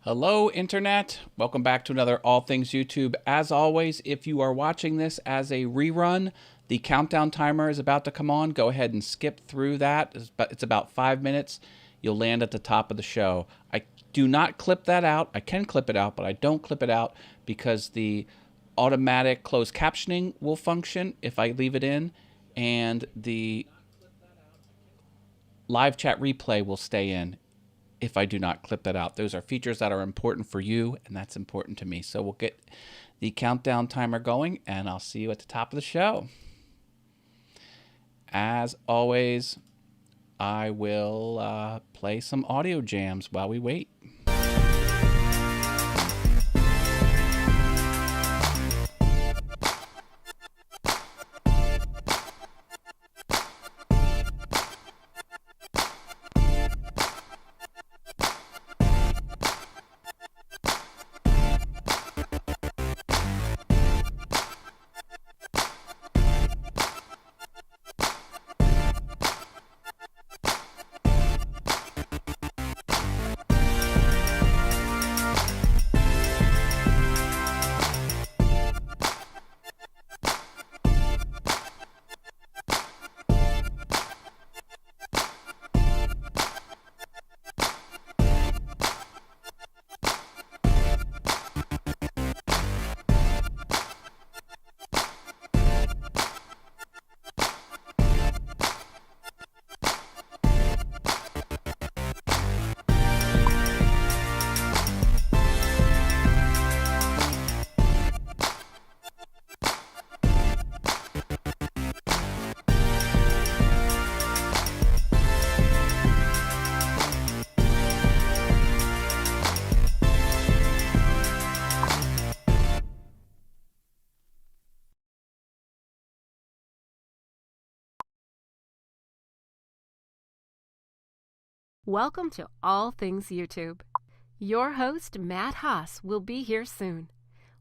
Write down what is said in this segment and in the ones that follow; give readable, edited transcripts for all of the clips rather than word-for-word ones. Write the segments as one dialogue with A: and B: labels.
A: Hello, Internet. Welcome back to another All Things YouTube. As always, if you are watching this as a rerun, the countdown timer is about to come on. Go ahead and skip through that. It's about 5 minutes. You'll land at the top of the show. I do not clip that out. I can clip it out, but I don't clip it out because the automatic closed captioning will function if I leave it in, and the live chat replay will stay in if I do not clip that out. Those are features that are important for you, and that's important to me. So we'll get the countdown timer going, and I'll see you at the top of the show. As always, I will play some audio jams while we wait.
B: Welcome to All Things YouTube. Your host, Matt Haas, will be here soon.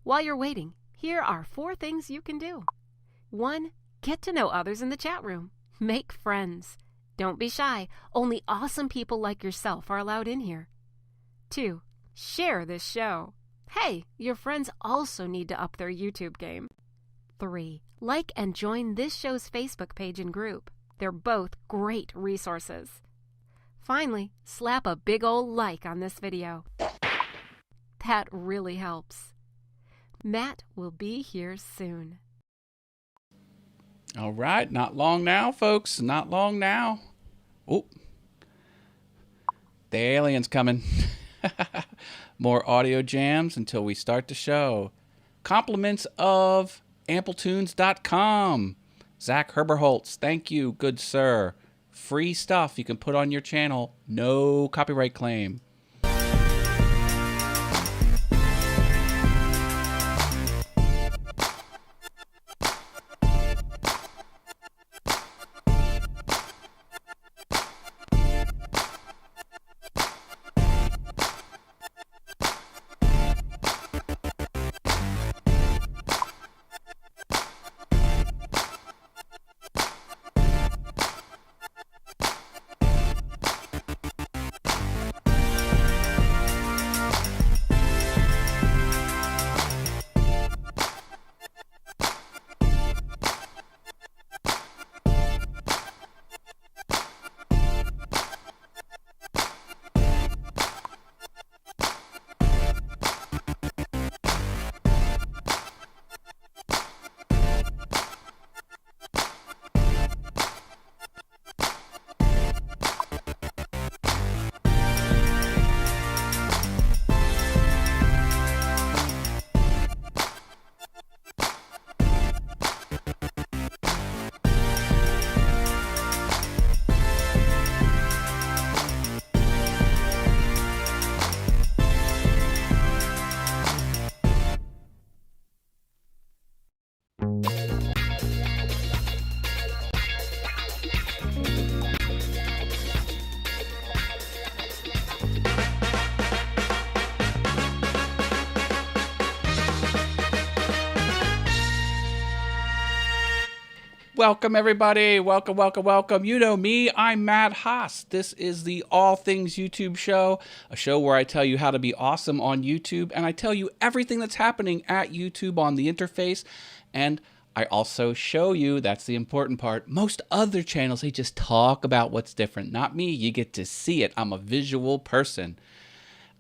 B: While you're waiting, here are 4 things you can do. 1. Get to know others in the chat room. Make friends. Don't be shy. Only awesome people like yourself are allowed in here. 2. Share this show. Hey, your friends also need to up their YouTube game. 3. Like and join this show's Facebook page and group. They're both great resources. Finally, slap a big ol' like on this video. That really helps. Matt will be here soon.
A: All right, not long now, folks. Not long now. Oh, the alien's coming. More audio jams until we start the show. Compliments of Amplitunes.com. Zach Herberholtz, thank you, good sir. Free stuff you can put on your channel. No copyright claim. Welcome, everybody. Welcome, welcome, welcome. You know me. I'm Matt Haas. This is the All Things YouTube show, a show where I tell you how to be awesome on YouTube, and I tell you everything that's happening at YouTube on the interface, and I also show you, that's the important part, most other channels, they just talk about what's different. Not me. You get to see it. I'm a visual person.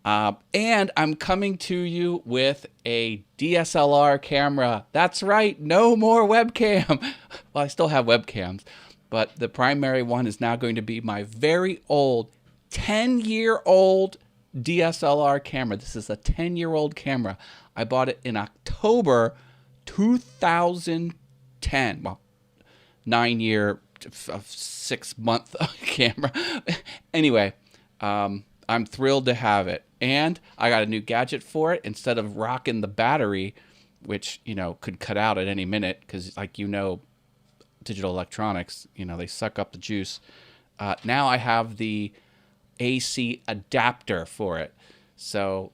A: And I'm coming to you with a DSLR camera. That's right, no more webcam. Well, I still have webcams, but the primary one is now going to be my very old 10-year-old DSLR camera. This is a 10-year-old camera. I bought it in October 2010. Well, 9-year, 6-month camera. Anyway, I'm thrilled to have it. And I got a new gadget for it. Instead of rocking the battery, which, you know, could cut out at any minute because, like, you know, digital electronics, you know, they suck up the juice. Now I have the AC adapter for it. So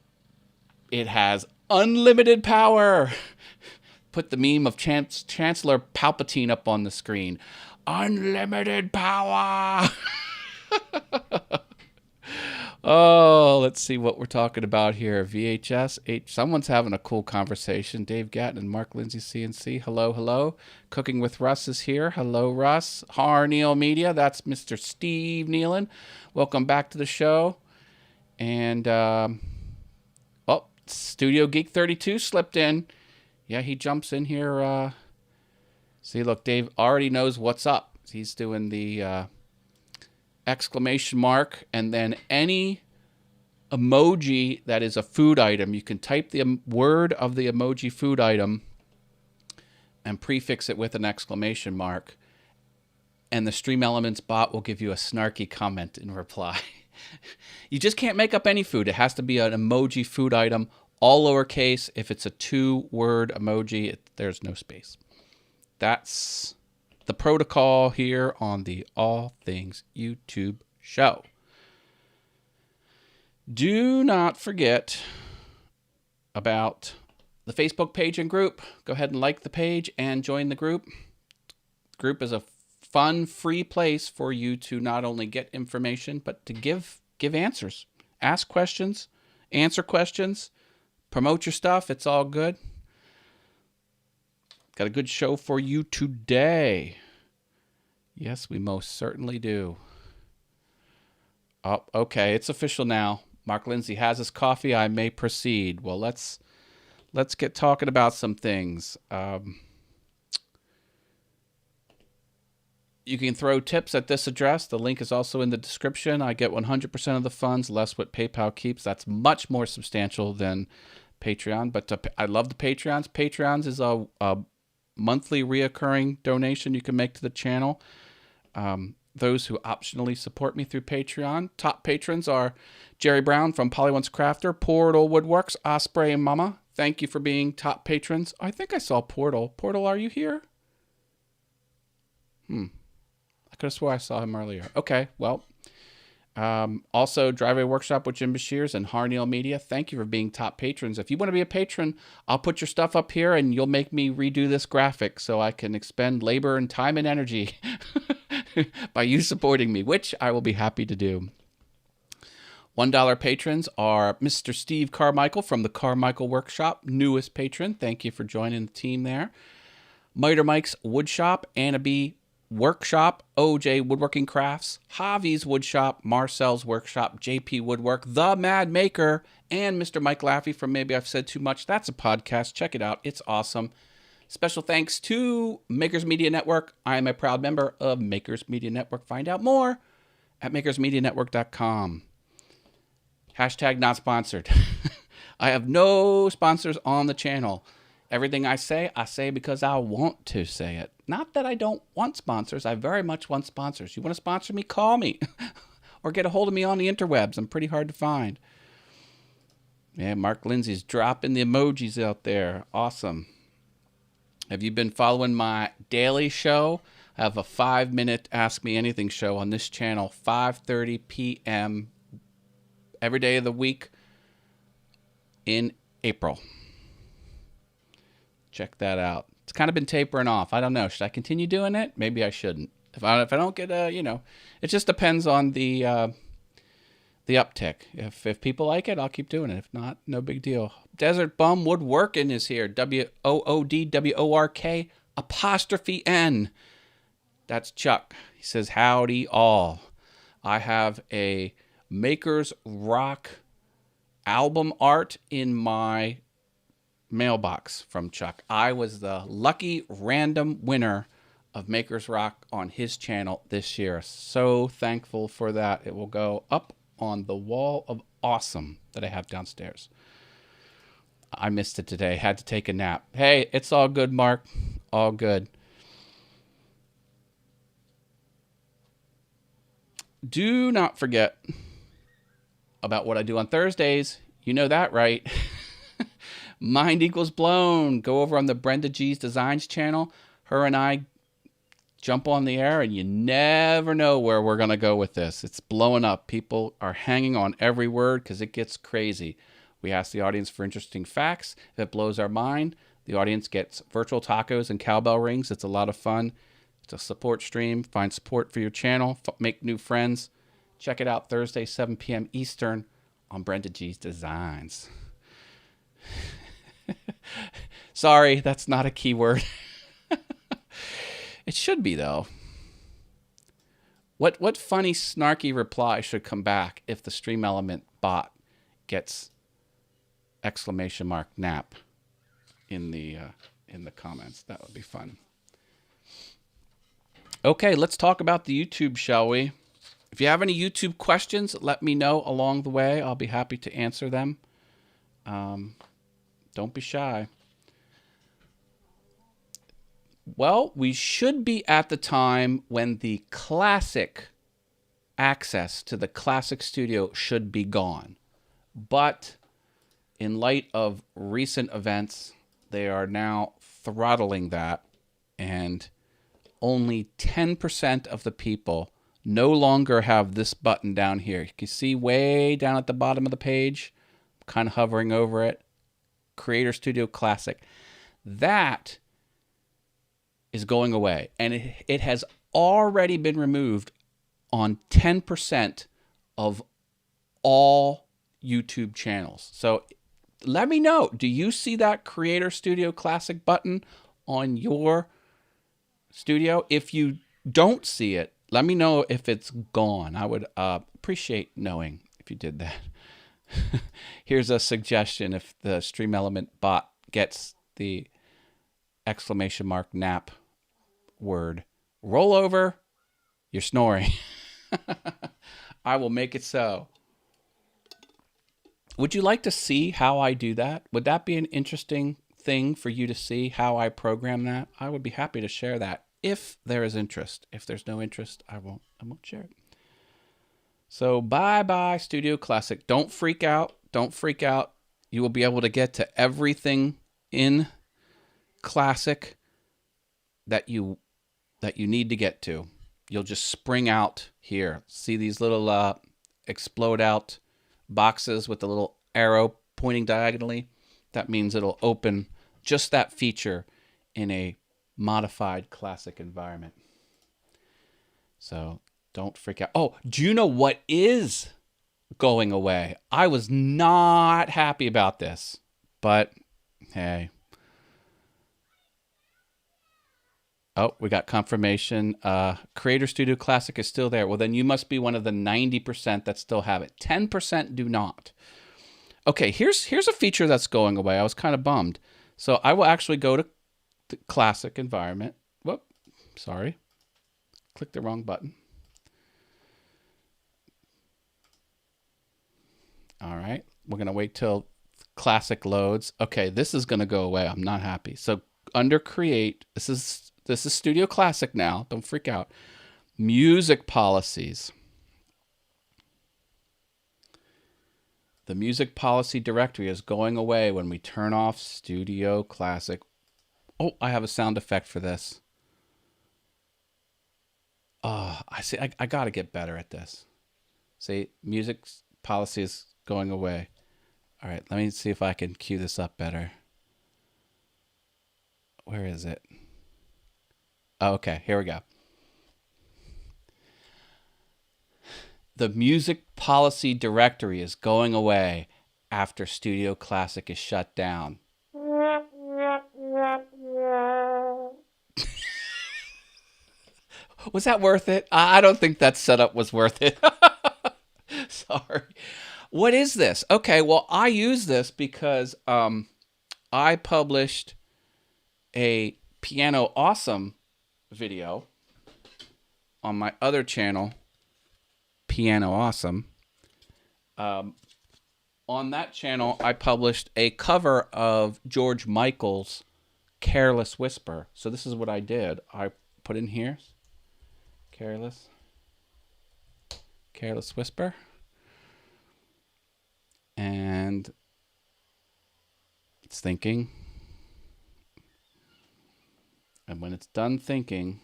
A: it has unlimited power. Put the meme of Chancellor Palpatine up on the screen. Unlimited power. Oh, let's see what we're talking about here. VHS. Someone's having a cool conversation. Dave Gatton and Mark Lindsay CNC. Hello, hello. Cooking with Russ is here. Hello, Russ. Harneal Media. That's Mr. Steve Nealon. Welcome back to the show. And, Studio Geek 32 slipped in. Yeah, he jumps in here. See, look, Dave already knows what's up. He's doing the exclamation mark, and then any emoji that is a food item, you can type the word of the emoji food item and prefix it with an exclamation mark, and the Stream Elements bot will give you a snarky comment in reply. You just can't make up any food. It has to be an emoji food item, all lowercase. If it's a 2-word emoji, there's no space. That's the protocol here on the All Things YouTube show. Do not forget about the Facebook page and group. Go ahead and like the page and join the group. The group is a fun, free place for you to not only get information, but to give answers. Ask questions, answer questions, promote your stuff. It's all good. Got a good show for you today. Yes, we most certainly do. Oh, okay, it's official now. Mark Lindsay has his coffee. I may proceed. Well, let's get talking about some things. You can throw tips at this address. The link is also in the description. I get 100% of the funds, less what PayPal keeps. That's much more substantial than Patreon, but I love the Patreons. Patreons is a monthly reoccurring donation you can make to the channel. Those who optionally support me through Patreon. Top patrons are Jerry Brown from Polly Crafter, Portal Woodworks, Osprey and Mama. Thank you for being top patrons. I think I saw Portal. Portal, are you here? I could have swore I saw him earlier. Okay, well. Also, Driveway Workshop with Jim Bashirs and Harneal Media. Thank you for being top patrons. If you want to be a patron, I'll put your stuff up here and you'll make me redo this graphic so I can expend labor and time and energy by you supporting me, which I will be happy to do. $1 patrons are Mr. Steve Carmichael from the Carmichael Workshop, newest patron. Thank you for joining the team there. Miter Mike's Woodshop, Anna B. Workshop, OJ Woodworking Crafts, Javi's Woodshop, Marcel's Workshop, JP Woodwork, The Mad Maker, and Mr. Mike Laffey from Maybe I've Said Too Much. That's a podcast. Check it out. It's awesome. Special thanks to Makers Media Network. I am a proud member of Makers Media Network. Find out more at makersmedianetwork.com. Hashtag not sponsored. I have no sponsors on the channel. Everything I say because I want to say it. Not that I don't want sponsors. I very much want sponsors. You want to sponsor me? Call me. Or get a hold of me on the interwebs. I'm pretty hard to find. Yeah, Mark Lindsay's dropping the emojis out there. Awesome. Have you been following my daily show? I have a 5-minute Ask Me Anything show on this channel, 5:30 p.m. every day of the week in April. Check that out. It's kind of been tapering off. I don't know. Should I continue doing it? Maybe I shouldn't. If I don't get it just depends on the uptick. If people like it, I'll keep doing it. If not, no big deal. Desert Bum Woodworking is here. WOODWORK''N. That's Chuck. He says, howdy all. I have a Maker's Rock album art in my mailbox from Chuck. I was the lucky random winner of Maker's Rock on his channel this year. So thankful for that. It will go up on the wall of awesome that I have downstairs. I missed it today. Had to take a nap. Hey, it's all good, Mark. All good. Do not forget about what I do on Thursdays. You know that, right? Mind Equals Blown. Go over on the Brenda G's Designs channel. Her and I jump on the air, and you never know where we're going to go with this. It's blowing up. People are hanging on every word because it gets crazy. We ask the audience for interesting facts. If it blows our mind, the audience gets virtual tacos and cowbell rings. It's a lot of fun. It's a support stream. Find support for your channel. Make new friends. Check it out Thursday, 7 p.m. Eastern on Brenda G's Designs. Sorry, that's not a keyword. It should be, though. What funny, snarky reply should come back if the Stream Element bot gets !nap in the comments? That would be fun. Okay, let's talk about the YouTube, shall we? If you have any YouTube questions, let me know along the way. I'll be happy to answer them. Don't be shy. Well, we should be at the time when the classic access to the classic studio should be gone. But in light of recent events, they are now throttling that, and only 10% of the people no longer have this button down here. You can see way down at the bottom of the page, kind of hovering over it, Creator Studio Classic. That is going away, and it has already been removed on 10% of all YouTube channels. So let me know, do you see that Creator Studio Classic button on your studio? If you don't see it, let me know if it's gone. I would appreciate knowing if you did that. Here's a suggestion: if the Stream Element bot gets the !nap word, roll over, you're snoring. I will make it so. Would you like to see how I do that? Would that be an interesting thing for you to see, how I program that? I would be happy to share that if there is interest. If there's no interest, I won't share it. So bye-bye Studio Classic. Don't freak out. Don't freak out. You will be able to get to everything in Classic that you need to get to. You'll just spring out here. See these little explode out boxes with the little arrow pointing diagonally? That means it'll open just that feature in a modified Classic environment. So don't freak out. Oh, do you know what is going away? I was not happy about this, but hey. Oh, we got confirmation. Creator Studio Classic is still there. Well, then you must be one of the 90% that still have it. 10% do not. Okay, here's a feature that's going away. I was kind of bummed. So I will actually go to the Classic environment. Whoop, sorry. Click the wrong button. All right, we're going to wait till Classic loads. Okay, this is going to go away. I'm not happy. So under Create, this is Studio Classic now. Don't freak out. Music policies. The music policy directory is going away when we turn off Studio Classic. Oh, I have a sound effect for this. Oh, I see. I got to get better at this. See, music policy is going away. All right, let me see if I can cue this up better. Where is it? Oh, okay, here we go. The music policy directory is going away after Studio Classic is shut down. Was that worth it? I don't think that setup was worth it. Sorry. What is this? Okay, well, I use this because I published a Piano Awesome video on my other channel, Piano Awesome. On that channel, I published a cover of George Michael's Careless Whisper. So this is what I did. I put in here, Careless Whisper. And it's thinking. And when it's done thinking,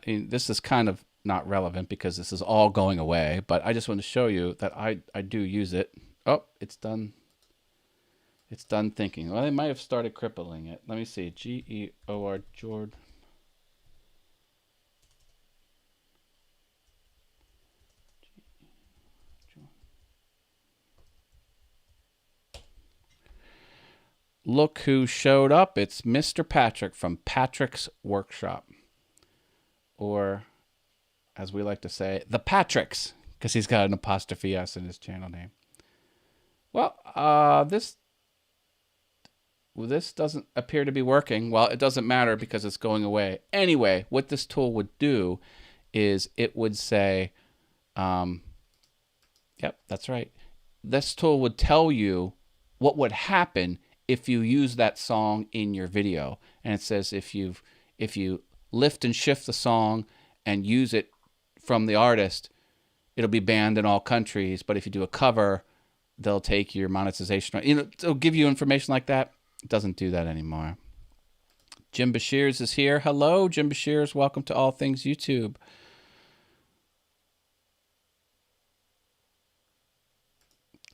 A: this is kind of not relevant because this is all going away, but I just want to show you that I do use it. Oh, it's done. It's done thinking. Well, they might have started crippling it. Let me see. Geor, George. Look who showed up. It's Mr. Patrick from Patrick's Workshop. Or, as we like to say, the Patricks, because he's got an apostrophe S in his channel name. Well, this doesn't appear to be working. Well, it doesn't matter because it's going away. Anyway, what this tool would do is it would say, yep, that's right. This tool would tell you what would happen if you use that song in your video. And it says if you lift and shift the song and use it from the artist, it'll be banned in all countries. But if you do a cover, they'll take your monetization. It'll give you information like that. It doesn't do that anymore. Jim Bashirs is here. Hello, Jim Bashirs. Welcome to All Things YouTube.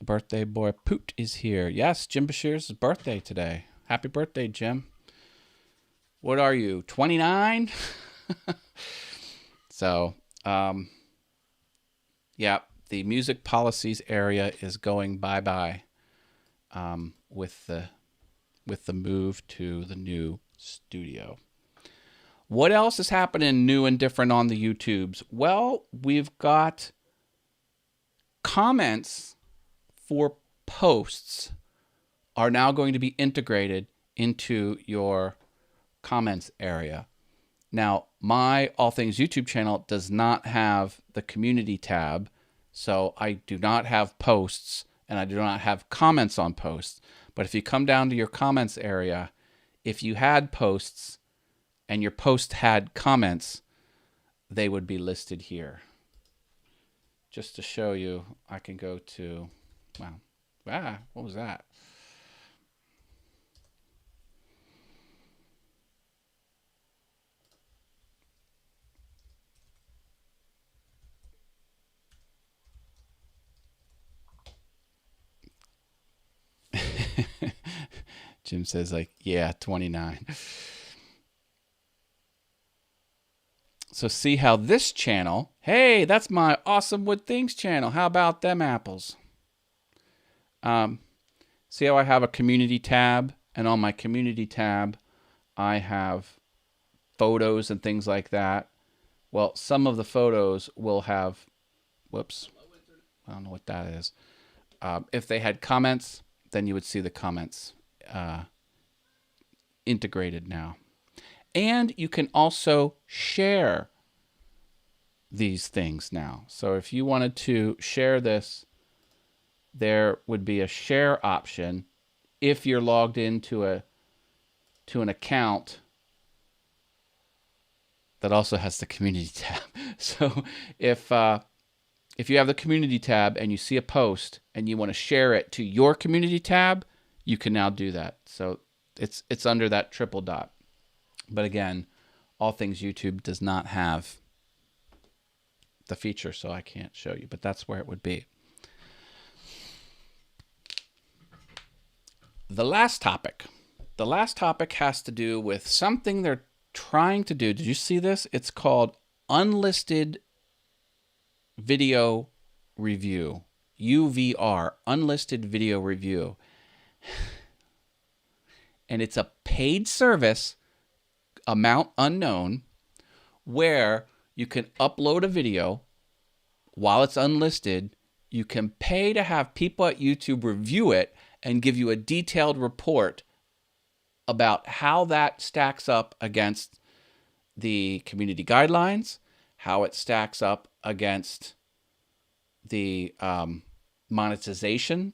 A: Birthday boy Poot is here. Yes, Jim Bashir's birthday today. Happy birthday, Jim. What are you, 29? So, yeah, the music policies area is going bye-bye with the move to the new studio. What else is happening new and different on the YouTubes? Well, we've got comments for posts are now going to be integrated into your comments area. Now, my All Things YouTube channel does not have the community tab, so I do not have posts and I do not have comments on posts. But if you come down to your comments area, if you had posts and your post had comments, they would be listed here. Just to show you, I can go to, wow, what was that? Jim says, like, yeah, 29. So see how this channel, hey, that's my Awesome Wood Things channel. How about them apples? See how I have a community tab, and on my community tab, I have photos and things like that. Well, some of the photos will have, whoops, I don't know what that is. If they had comments, then you would see the comments integrated now. And you can also share these things now. So if you wanted to share this, there would be a share option if you're logged into an account that also has the community tab. So if you have the community tab and you see a post and you want to share it to your community tab, you can now do that. So it's under that triple dot. But again, All Things YouTube does not have the feature, so I can't show you, but that's where it would be. The last topic The last topic has to do with something they're trying to do. Did you see this? It's called unlisted video review. UVR, unlisted video review. And it's a paid service, amount unknown, where you can upload a video while it's unlisted. You can pay to have people at YouTube review it and give you a detailed report about how that stacks up against the community guidelines, how it stacks up against the monetization,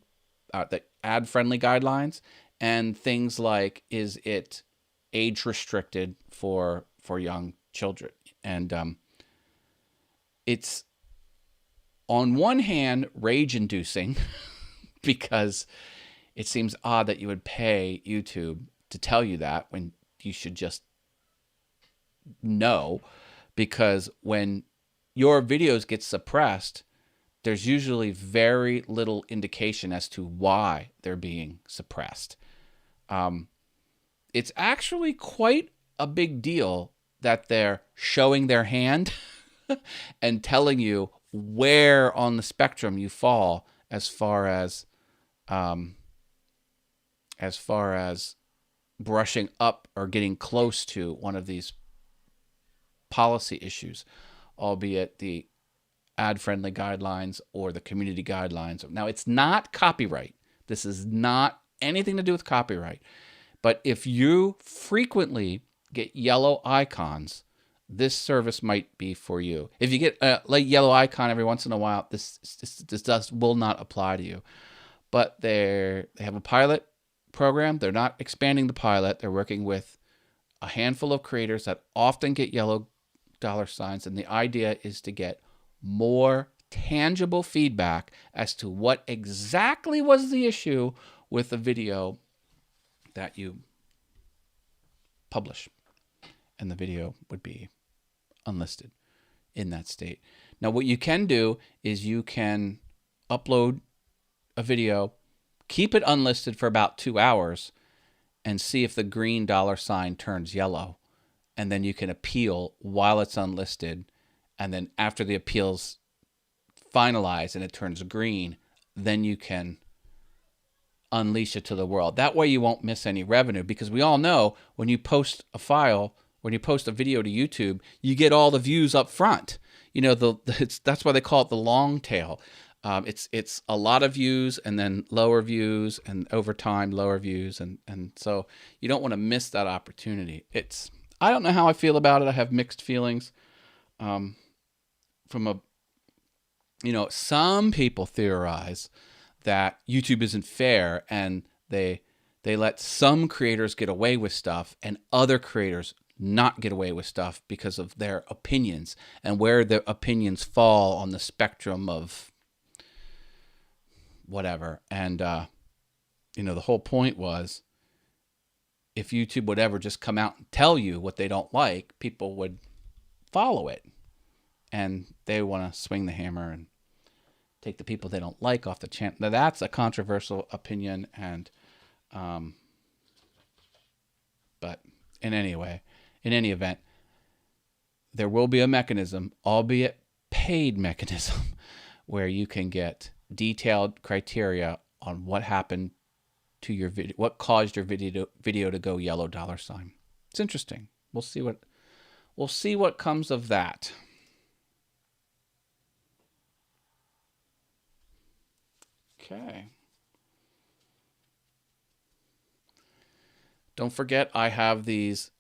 A: the ad-friendly guidelines, and things like, is it age restricted for young children? And it's on one hand rage-inducing because it seems odd that you would pay YouTube to tell you that when you should just know, because when your videos get suppressed, there's usually very little indication as to why they're being suppressed. It's actually quite a big deal that they're showing their hand and telling you where on the spectrum you fall as far as brushing up or getting close to one of these policy issues, albeit the ad-friendly guidelines or the community guidelines. Now, it's not copyright. This is not anything to do with copyright. But if you frequently get yellow icons, this service might be for you. If you get a yellow icon every once in a while, this will not apply to you. But they have a pilot program. They're not expanding the pilot. They're working with a handful of creators that often get yellow dollar signs, and the idea is to get more tangible feedback as to what exactly was the issue with the video that you publish, and the video would be unlisted in that state. Now, what you can do is you can upload a video, keep it unlisted for about 2 hours, and see if the green dollar sign turns yellow. And then you can appeal while it's unlisted. And then after the appeal's finalized and it turns green, then you can unleash it to the world. That way you won't miss any revenue, because we all know when you post a file, when you post a video to YouTube, you get all the views up front. You know, that's why they call it the long tail. It's a lot of views and then lower views, and over time lower views, and so you don't want to miss that opportunity. I don't know how I feel about it. I have mixed feelings. Some people theorize that YouTube isn't fair, and they let some creators get away with stuff and other creators not get away with stuff because of their opinions and where their opinions fall on the spectrum of whatever. And the whole point was, if YouTube would ever just come out and tell you what they don't like, people would follow it, and they want to swing the hammer and take the people they don't like off the channel. Now, that's a controversial opinion, and but in any event, there will be a mechanism, albeit paid mechanism, where you can get detailed criteria on what happened to your video, what caused your video to go yellow dollar sign. It's interesting. We'll see what comes of that. Okay. Don't forget, I have these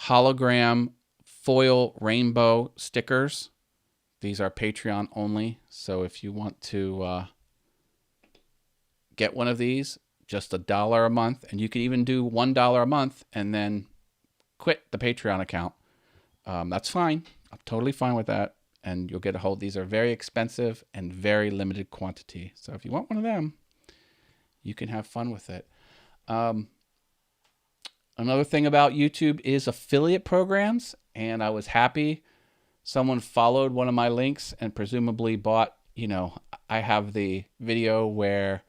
A: hologram foil rainbow stickers. These are Patreon only. So if you want to get one of these, just $1 a month, and you can even do $1 a month and then quit the Patreon account. That's fine. I'm totally fine with that. And you'll get a hold. These are very expensive and very limited quantity. So if you want one of them, you can have fun with it. Another thing about YouTube is affiliate programs. And I was happy someone followed one of my links and presumably bought, I have the video where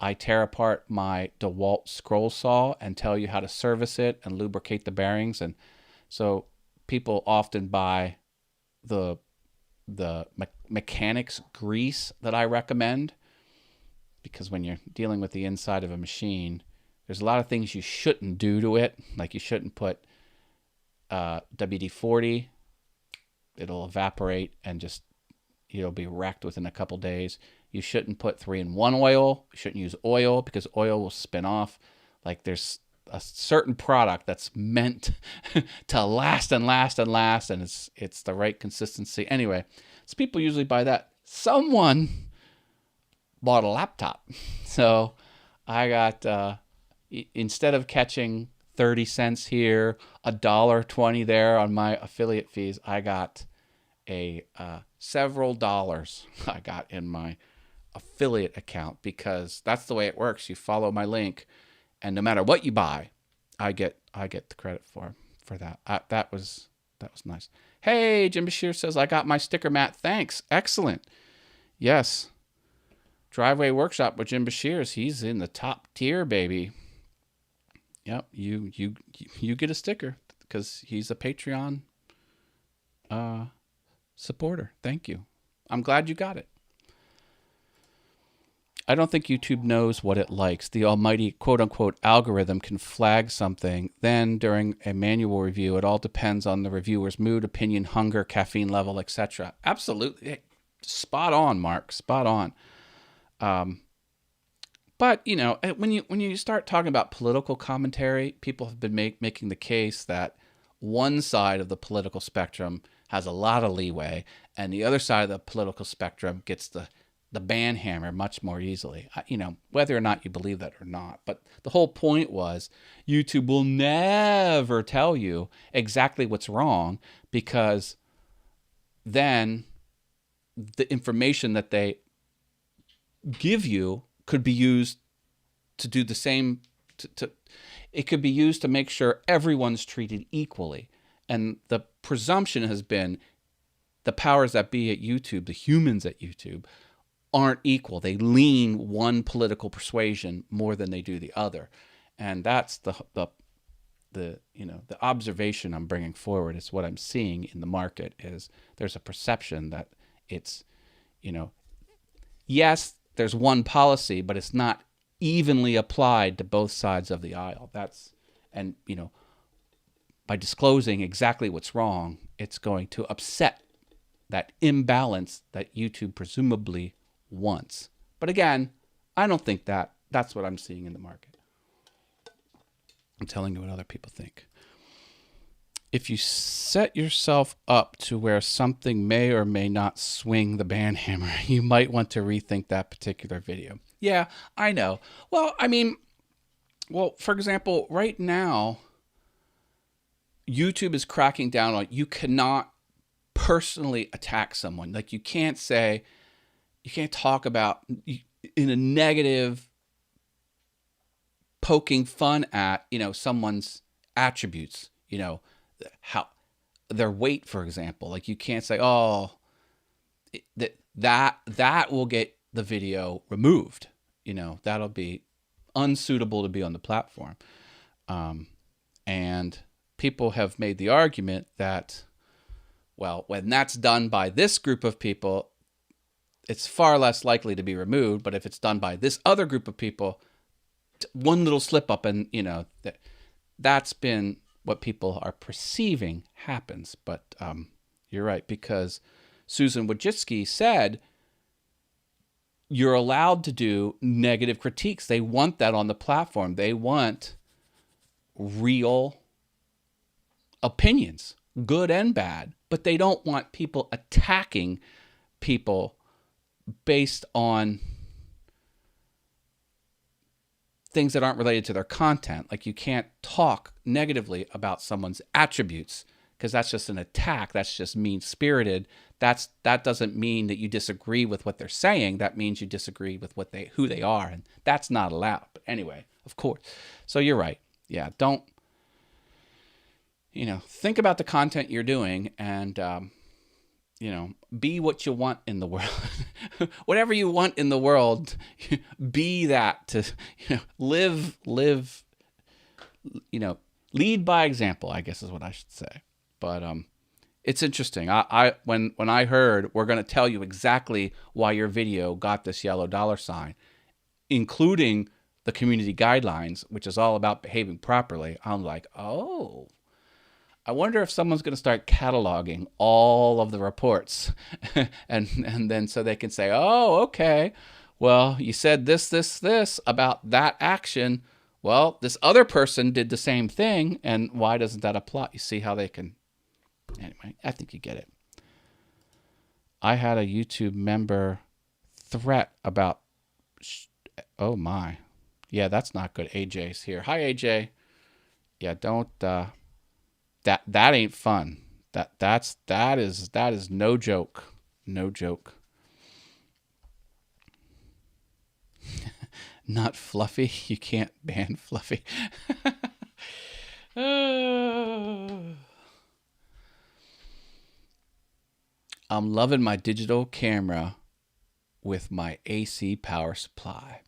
A: I tear apart my DeWalt scroll saw and tell you how to service it and lubricate the bearings. And so people often buy the mechanics grease that I recommend, because when you're dealing with the inside of a machine, there's a lot of things you shouldn't do to it. Like you shouldn't put WD-40. It'll evaporate and just, you'll be wrecked within a couple days. You shouldn't put 3-in-1 oil. You shouldn't use oil because oil will spin off. Like there's a certain product that's meant to last and last and last, and it's the right consistency. Anyway, so people usually buy that. Someone bought a laptop. So I got, instead of catching 30 cents here, $1.20 there on my affiliate fees, I got a several dollars I got in my affiliate account, because that's the way it works. You follow my link, and no matter what you buy, I get the credit for that. That was nice. Hey, Jim Bashir says, I got my sticker, Matt. Thanks. Excellent. Yes. Driveway Workshop with Jim Bashir, he's in the top tier, baby. Yep, you get a sticker because he's a Patreon supporter. Thank you. I'm glad you got it. I don't think YouTube knows what it likes. The almighty quote-unquote algorithm can flag something. Then during a manual review, it all depends on the reviewer's mood, opinion, hunger, caffeine level, etc. Absolutely. Spot on, Mark. Spot on. But, you know, when you start talking about political commentary, people have been making the case that one side of the political spectrum has a lot of leeway, and the other side of the political spectrum gets the ban hammer much more easily. You know, whether or not you believe that or not. But the whole point was YouTube will never tell you exactly what's wrong, because then the information that they give you could be used to do the same. It could be used to make sure everyone's treated equally. And the presumption has been the powers that be at YouTube, the humans at YouTube, aren't equal. They lean one political persuasion more than they do the other. And that's the observation I'm bringing forward. Is what I'm seeing in the market is there's a perception that it's, yes, there's one policy, but it's not evenly applied to both sides of the aisle. By disclosing exactly what's wrong, it's going to upset that imbalance that YouTube presumably wants. But again, I don't think that's what I'm seeing in the market. I'm telling you what other people think. If you set yourself up to where something may or may not swing the ban hammer, you might want to rethink that particular video. Yeah, I know. Well, for example, right now, YouTube is cracking down on, you cannot personally attack someone. Like you can't talk about in a negative, poking fun at, someone's attributes, how their weight, for example. Like you can't say, that will get the video removed. That'll be unsuitable to be on the platform. And people have made the argument that, well, when that's done by this group of people, it's far less likely to be removed. But if it's done by this other group of people, one little slip up and, that's been what people are perceiving happens. But you're right, because Susan Wojcicki said you're allowed to do negative critiques. They want that on the platform. They want real opinions, good and bad, but they don't want people attacking people based on things that aren't related to their content. Like you can't talk negatively about someone's attributes because that's just an attack. That's just mean-spirited. That doesn't mean that you disagree with what they're saying. That means you disagree with who they are, and that's not allowed. But anyway, of course. So you're right. Yeah, don't think about the content you're doing, and be what you want in the world. Whatever you want in the world, be that. To live, lead by example, I guess is what I should say. But it's interesting. When I heard we're going to tell you exactly why your video got this yellow $sign, including the community guidelines, which is all about behaving properly, I'm like, oh, I wonder if someone's going to start cataloging all of the reports and then so they can say, oh, okay, well, you said this about that action. Well, this other person did the same thing, and why doesn't that apply? You see how they can... Anyway, I think you get it. I had a YouTube member threat about... Oh, my. Yeah, that's not good. AJ's here. Hi, AJ. Yeah, don't... That ain't fun. That is no joke. No joke. Not Fluffy. You can't ban Fluffy. I'm loving my digital camera with my AC power supply.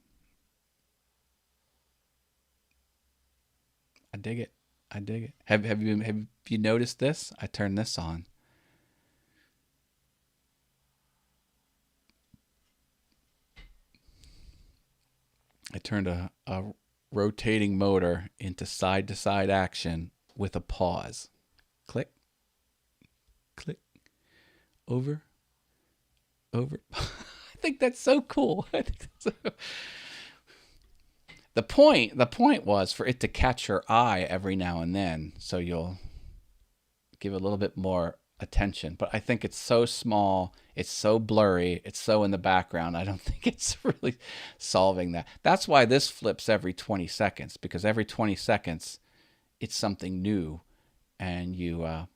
A: I dig it. I dig it. Have you noticed this? I turned this on. I turned a rotating motor into side-to-side action with a pause. Click. Click. Over. Over. I think that's so cool. I think that's so... The point was for it to catch your eye every now and then, so you'll give it a little bit more attention. But I think it's so small, it's so blurry, it's so in the background, I don't think it's really solving that. That's why this flips every 20 seconds, because every 20 seconds it's something new, and you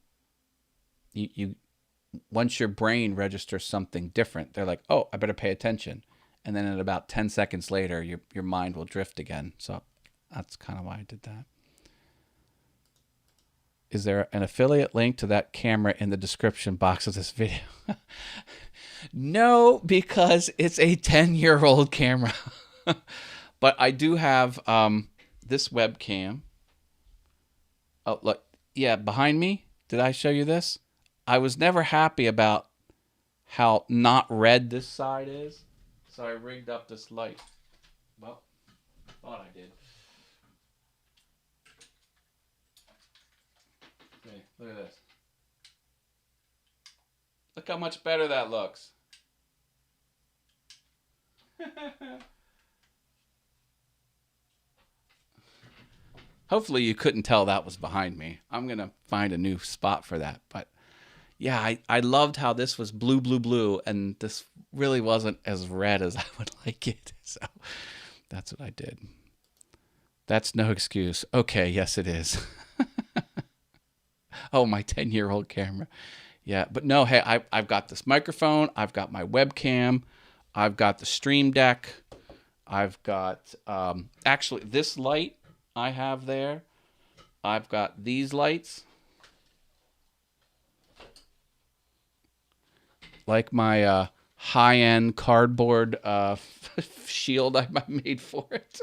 A: once your brain registers something different, they're like, oh, I better pay attention. And then at about 10 seconds later, your mind will drift again. So that's kind of why I did that. Is there an affiliate link to that camera in the description box of this video? No, because it's a 10-year-old camera. But I do have this webcam. Oh, look. Yeah, behind me. Did I show you this? I was never happy about how not red this side is. So I rigged up this light. Well, thought I did. Okay, look at this. Look how much better that looks. Hopefully you couldn't tell that was behind me. I'm going to find a new spot for that. But yeah, I loved how this was blue, blue, blue, and this really wasn't as red as I would like it. So that's what I did. That's no excuse. Okay, yes it is. Oh, my 10-year-old camera. Yeah, but no, hey, I've got this microphone. I've got my webcam. I've got the Stream Deck. I've got, actually, this light I have there. I've got these lights. Like my high-end cardboard shield I made for it.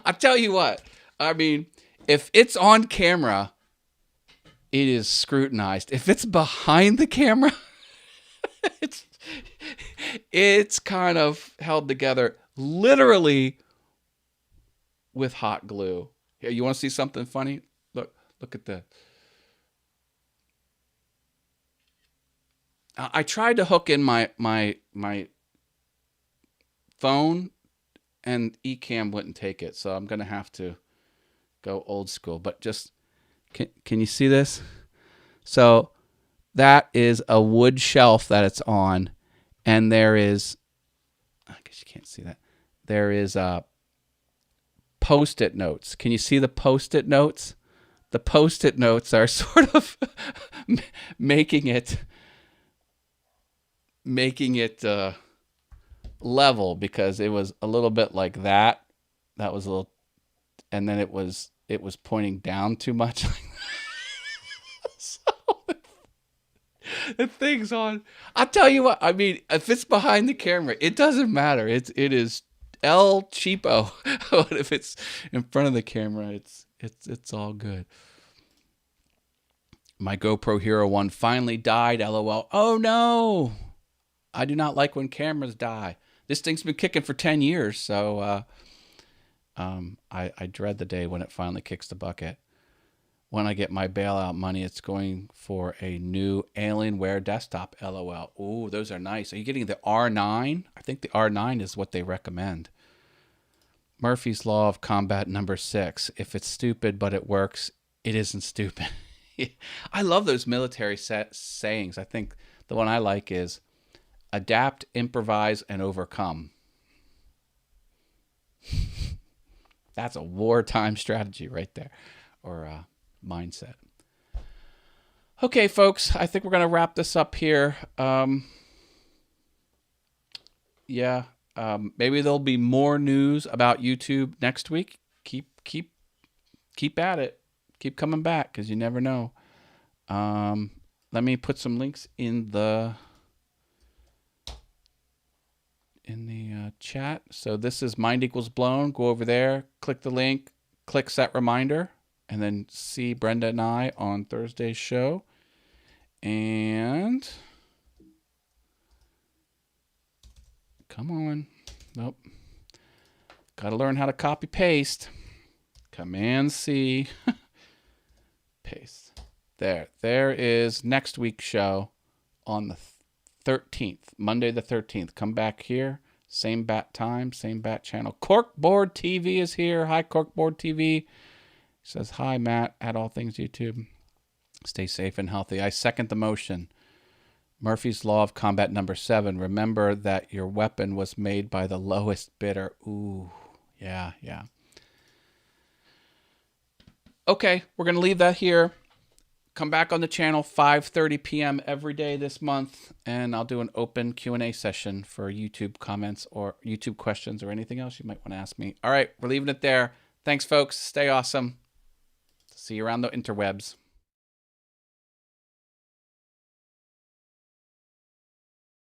A: I'll tell you what. I mean, if it's on camera, it is scrutinized. If it's behind the camera, it's kind of held together literally with hot glue. Here, you want to see something funny? Look at that. I tried to hook in my phone, and Ecamm wouldn't take it, so I'm gonna have to go old school. But just can you see this? So that is a wood shelf that it's on, and there is, I guess you can't see that. There is Post-it notes. Can you see the Post-it notes? The Post-it notes are sort of making it level, because it was a little bit like that. That was a little, and then it was pointing down too much. So The thing's on. I'll tell you what. I mean, if it's behind the camera, it doesn't matter. It is El Cheapo. But if it's in front of the camera, it's all good. My GoPro Hero 1 finally died. LOL. Oh no! I do not like when cameras die. This thing's been kicking for 10 years, so I dread the day when it finally kicks the bucket. When I get my bailout money, it's going for a new Alienware desktop. LOL. Ooh, those are nice. Are you getting the R9? I think the R9 is what they recommend. Murphy's Law of Combat number 6. If it's stupid but it works, it isn't stupid. I love those military sayings. I think the one I like is adapt, improvise, and overcome. That's a wartime strategy right there, or mindset. Okay, folks, I think we're going to wrap this up here. Maybe there'll be more news about YouTube next week. Keep at it. Keep coming back, because you never know. Let me put some links in the chat. So this is Mind Equals Blown. Go over there, click the link, click set reminder, and then see Brenda and I on Thursday's show. And come on. Nope. Got to learn how to copy paste. Command C. Paste. There is next week's show on the 13th, Monday the 13th. Come back here, same bat time, same bat channel. Corkboard TV is here. Hi, Corkboard TV. Says, hi, Matt, at All Things YouTube. Stay safe and healthy. I second the motion. Murphy's Law of Combat number 7. Remember that your weapon was made by the lowest bidder. Ooh, yeah. Okay, we're going to leave that here. Come back on the channel 5:30 p.m. every day this month, and I'll do an open Q&A session for YouTube comments or YouTube questions or anything else you might want to ask me. All right, we're leaving it there. Thanks, folks. Stay awesome. See you around the interwebs.